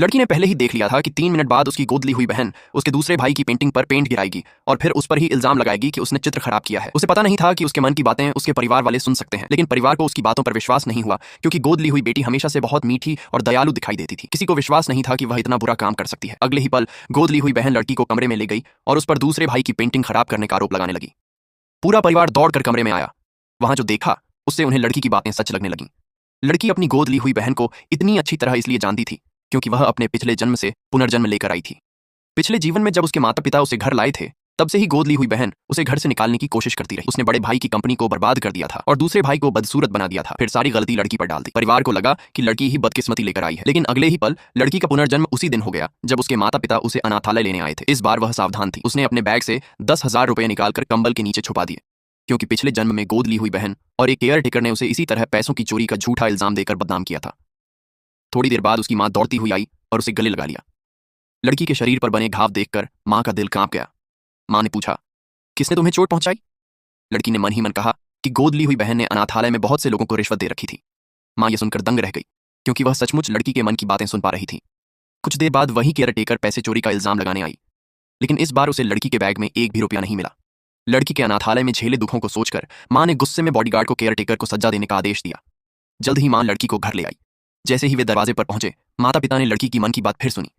लड़की ने पहले ही देख लिया था कि 3 मिनट बाद उसकी गोद ली हुई बहन उसके दूसरे भाई की पेंटिंग पर पेंट गिराएगी और फिर उस पर ही इल्जाम लगाएगी कि उसने चित्र खराब किया है। उसे पता नहीं था कि उसके मन की बातें उसके परिवार वाले सुन सकते हैं, लेकिन परिवार को उसकी बातों पर विश्वास नहीं हुआ क्योंकि गोद ली हुई बेटी हमेशा से बहुत मीठी और दयालु दिखाई देती थी। किसी को विश्वास नहीं था कि वह इतना बुरा काम कर सकती है। अगले ही पल गोद ली हुई बहन लड़की को कमरे में ले गई और उस पर दूसरे भाई की पेंटिंग खराब करने का आरोप लगाने लगी। पूरा परिवार दौड़कर कमरे में आया। वहां जो देखा उससे उन्हें लड़की की बातें सच लगने लगीं। लड़की अपनी गोद ली हुई बहन को इतनी अच्छी तरह इसलिए जानती थी क्योंकि वह अपने पिछले जन्म से पुनर्जन्म लेकर आई थी। पिछले जीवन में जब उसके माता पिता उसे घर लाए थे, तब से ही गोद ली हुई बहन उसे घर से निकालने की कोशिश करती रही। उसने बड़े भाई की कंपनी को बर्बाद कर दिया था और दूसरे भाई को बदसूरत बना दिया था। फिर सारी गलती लड़की पर डाल दी। परिवार को लगा कि लड़की ही बदकिस्मती लेकर आई है, लेकिन अगले ही पल लड़की का पुनर्जन्म उसी दिन हो गया जब उसके माता पिता उसे अनाथालय लेने आए थे। इस बार वह सावधान थी। उसने अपने बैग से 10,000 रुपये निकालकर कंबल के नीचे छुपा दिए, क्योंकि पिछले जन्म में गोद ली हुई बहन और एक केयर टेकर ने उसे इसी तरह पैसों की चोरी का झूठा इल्जाम देकर बदनाम किया था। थोड़ी देर बाद उसकी मां दौड़ती हुई आई और उसे गले लगा लिया। लड़की के शरीर पर बने घाव देखकर मां का दिल कांप गया। मां ने पूछा, किसने तुम्हें चोट पहुंचाई? लड़की ने मन ही मन कहा कि गोद ली हुई बहन ने अनाथालय में बहुत से लोगों को रिश्वत दे रखी थी। मां यह सुनकर दंग रह गई, क्योंकि वह सचमुच लड़की के मन की बातें सुन पा रही थी। कुछ देर बाद वही केयर टेकर पैसे चोरी का इल्जाम लगाने आई, लेकिन इस बार उसे लड़की के बैग में एक भी रुपया नहीं मिला। लड़की के अनाथालय में झेले दुखों को सोचकर मां ने गुस्से में बॉडीगार्ड को केयर टेकर को सजा देने का आदेश दिया। जल्द ही मां लड़की को घर ले आई। जैसे ही वे दरवाजे पर पहुंचे, माता पिता ने लड़की की मन की बात फिर सुनी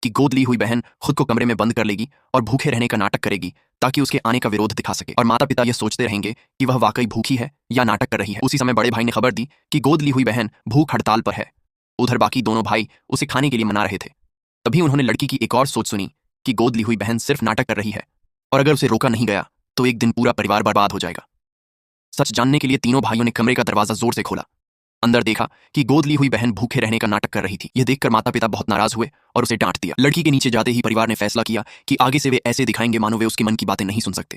कि गोद ली हुई बहन खुद को कमरे में बंद कर लेगी और भूखे रहने का नाटक करेगी ताकि उसके आने का विरोध दिखा सके। और माता पिता यह सोचते रहेंगे कि वह वाकई भूखी है या नाटक कर रही है। उसी समय बड़े भाई ने खबर दी कि गोद ली हुई बहन भूख हड़ताल पर है। उधर बाकी दोनों भाई उसे खाने के लिए मना रहे थे। तभी उन्होंने लड़की की एक और सोच सुनी कि गोद ली हुई बहन सिर्फ नाटक कर रही है और अगर उसे रोका नहीं गया तो एक दिन पूरा परिवार बर्बाद हो जाएगा। सच जानने के लिए तीनों भाइयों ने कमरे का दरवाजा जोर से खोला। अंदर देखा कि गोद ली हुई बहन भूखे रहने का नाटक कर रही थी। यह देखकर माता पिता बहुत नाराज हुए और उसे डांट दिया। लड़की के नीचे जाते ही परिवार ने फैसला किया कि आगे से वे ऐसे दिखाएंगे मानो वे उसके मन की बातें नहीं सुन सकते।